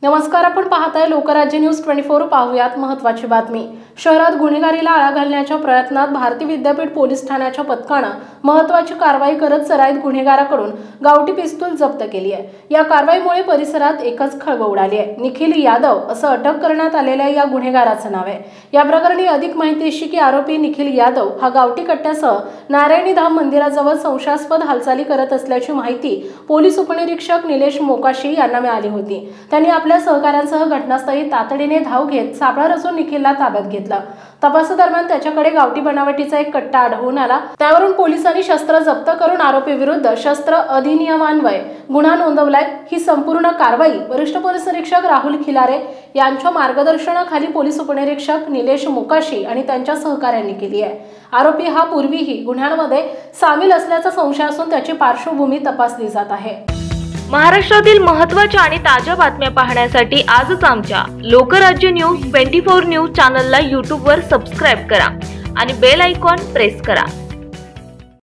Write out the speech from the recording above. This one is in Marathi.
नमस्कार, आपण पाहताय लोकराज्य न्यूज 24। पाहूयात महत्त्वाची बातमी। शहरात गुन्हेगारीला आळा घालण्याच्या प्रयत्नात भारतीय विद्यापीठ पोलीस ठाण्याच्या पथकानं महत्त्वाची कारवाई करत सराईत गुन्हेगाराकडून गावठी पिस्तूल जप्त केली आहे। या कारवाईमुळे परिसरात एकच खळबळ उडाली आहे। निखिल यादव असं अटक करण्यात आलेल्या या गुन्हेगाराचं नाव आहे। या प्रकरणी अधिक माहिती अशी की आरोपी निखिल यादव हा गावठी कट्ट्यासह नारायणी धाम मंदिराजवळ संशयास्पद हालचाली करत असल्याची माहिती पोलीस उपनिरीक्षक निलेश मोकाशी यांना मिळाली होती। त्यांनी आपल्या सहकाऱ्यांसह घटनास्थळी तातडीने धाव घेत सापळा रचून निखिलला ताब्यात घेतलं। तपासादरम्यान त्याच्याकडे गावठी बनावटीचा एक कट्टा आढळून आला। त्यावरून पोलिसांनी शस्त्र जप्त करून आरोपी विरुद्ध शस्त्र अधिनियमान्वये गुन्हा नोंदवलाय। ही संपूर्ण कारवाई वरिष्ठ पोलीस निरीक्षक राहुल खिलारे यांच्या मार्गदर्शनाखाली पोलीस उपनिरीक्षक निलेश मोकाशी आणि त्यांच्या सहकाऱ्यांनी केली आहे। आरोपी हा पूर्वीही गुन्ह्यांमध्ये सामील असल्याचा संशय असून त्याची पार्श्वभूमी तपासली जात आहे। महाराष्ट्रातील महत्त्वाच्या आणि ताज्या बातम्या पाहण्यासाठी आजच आमच्या लोकराज्य न्यूज 24 न्यूज चॅनलला YouTube वर सबस्क्राइब करा आणि बेल आयकॉन प्रेस करा।